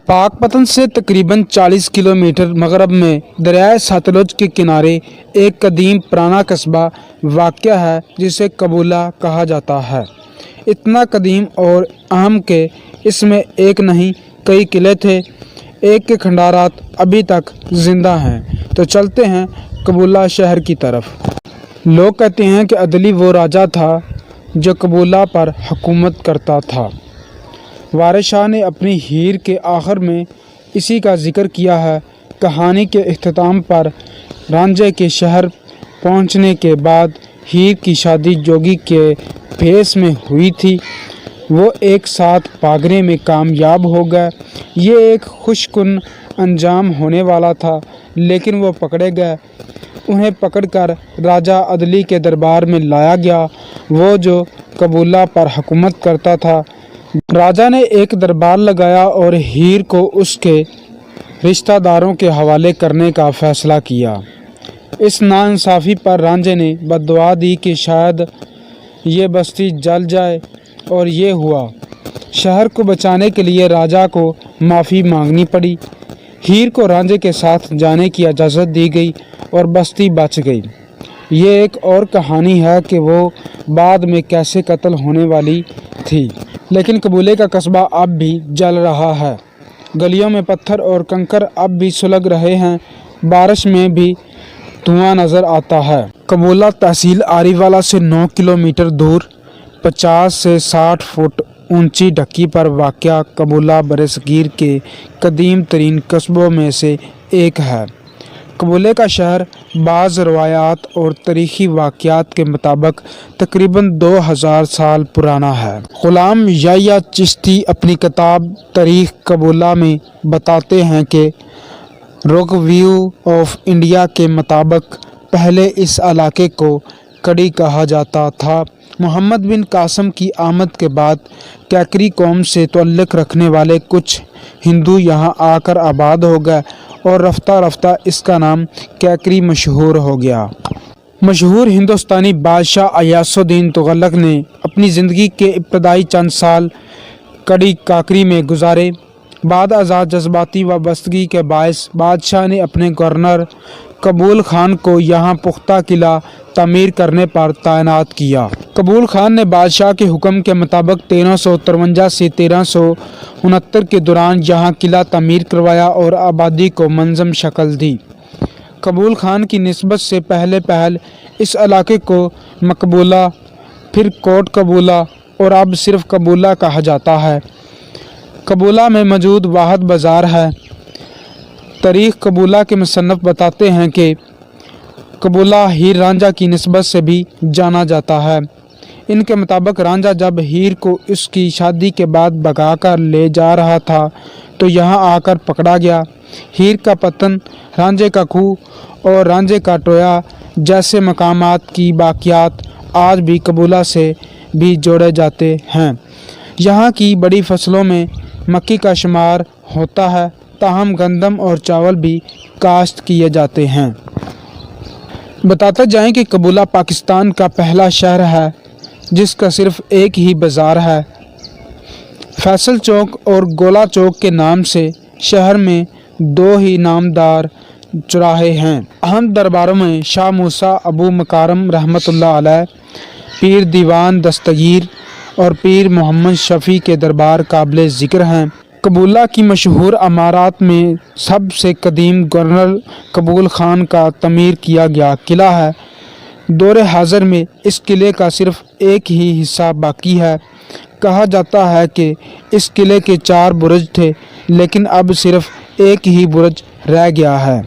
पाक पतन से तकरीबन 40 किलोमीटर मगरब में दरियाए सतलुज के किनारे एक कदीम पुराना कस्बा वाक़या है जिसे कबूला कहा जाता है। इतना कदीम और अहम के इसमें एक नहीं कई किले थे। एक के खंडारात अभी तक ज़िंदा हैं। तो चलते हैं कबूला शहर की तरफ। लोग कहते हैं कि अदली वो राजा था जो कबूला पर हुकूमत करता था। वारिस शाह ने अपनी हीर के आखिर में इसी का जिक्र किया है। कहानी के इख्तिताम पर रांझे के शहर पहुंचने के बाद हीर की शादी जोगी के भेस में हुई थी। वो एक साथ भागने में कामयाब हो गए। ये एक खुशकुन अंजाम होने वाला था, लेकिन वो पकड़े गए। उन्हें पकड़कर राजा अदली के दरबार में लाया गया, वो जो कबूला पर हुकूमत करता था। राजा ने एक दरबार लगाया और हीर को उसके रिश्तेदारों के हवाले करने का फ़ैसला किया। इस नाइंसाफ़ी पर रांझे ने बद्दुआ दी कि शायद ये बस्ती जल जाए, और ये हुआ। शहर को बचाने के लिए राजा को माफ़ी मांगनी पड़ी। हीर को रांझे के साथ जाने की इजाज़त दी गई और बस्ती बच गई। ये एक और कहानी है कि वो बाद में कैसे कत्ल होने वाली थी। लेकिन कबूले का कस्बा अब भी जल रहा है। गलियों में पत्थर और कंकड़ अब भी सुलग रहे हैं। बारिश में भी धुआं नज़र आता है। कबूला तहसील आरीवाला से 9 किलोमीटर दूर 50 से 60 फुट ऊंची ढक्की पर वाक़या कबूला बरसगीर के कदीम तरीन कस्बों में से एक है। कबूले का शहर बाज़ रवायात और तारीख़ी वाक़यात के मुताबिक तकरीबन 2000 साल पुराना है। ग़ुलाम याह्या चिश्ती अपनी किताब तारीख़ कबूला में बताते हैं कि रोगव्यू ऑफ इंडिया के मुताबिक पहले इस इलाके को कड़ी कहा जाता था। मोहम्मद बिन कासिम की आमद के बाद कैकरी कौम से ताल्लुक़ रखने वाले कुछ हिंदू यहाँ आकर आबाद हो गए और रफ्ता रफ्ता इसका नाम कैकरी मशहूर हो गया। मशहूर हिंदुस्तानी बादशाह गयासुद्दीन तुगलक ने अपनी ज़िंदगी के इब्तदाई चंद साल कड़ी काकरी में गुजारे। बाद आज़ाद जज्बाती वाबस्तगी के बायस बादशाह ने अपने गवर्नर कबूल खान को यहाँ पुख्ता किला तामीर करने पर तैनात किया। कबूल खान ने बादशाह के हुक्म के मुताबिक 1353 से 1369 के दौरान यहाँ किला तामीर करवाया और आबादी को मंज़म शक्ल दी। कबूल खान की निस्बत से पहले इस इलाके को मकबूला, फिर कोट कबूला और अब सिर्फ कबूला कहा जाता है। कबूला में मौजूद वाहिद बाज़ार है। तारीख़ कबूला के मुसन्नफ़ बताते हैं कि कबूला हीर रांझा की निस्बत से भी जाना जाता है। इनके मुताबिक रांझा जब हीर को उसकी शादी के बाद भगा कर ले जा रहा था तो यहाँ आकर पकड़ा गया। हीर का पतन, रांझे का खूह और रांझे का टोया जैसे मकामात की बाक़ियात आज भी कबूला से भी जोड़े जाते हैं। यहाँ की बड़ी फसलों में मक्की का शुमार होता है, ताहम गंदम और चावल भी काश्त किए जाते हैं। बताते जाएं कि कबूला पाकिस्तान का पहला शहर है जिसका सिर्फ एक ही बाज़ार है। फैसल चौक और गोला चौक के नाम से शहर में 2 ही नामदार चौराहे हैं। अहम दरबारों में शाह मूसा अबू मकारम रहमतुल्लाह अलैह, पीर दीवान दस्तगीर और पीर मोहम्मद शफ़ी के दरबार काबिल ज़िक्र हैं। कबूला की मशहूर इमारत में सबसे कदीम गवर्नर कबूल खान का तमीर किया गया किला है। दौरे हाज़िर में इस किले का सिर्फ एक ही हिस्सा बाकी है। कहा जाता है कि इस किले के 4 बुर्ज थे, लेकिन अब सिर्फ एक ही बुर्ज रह गया है।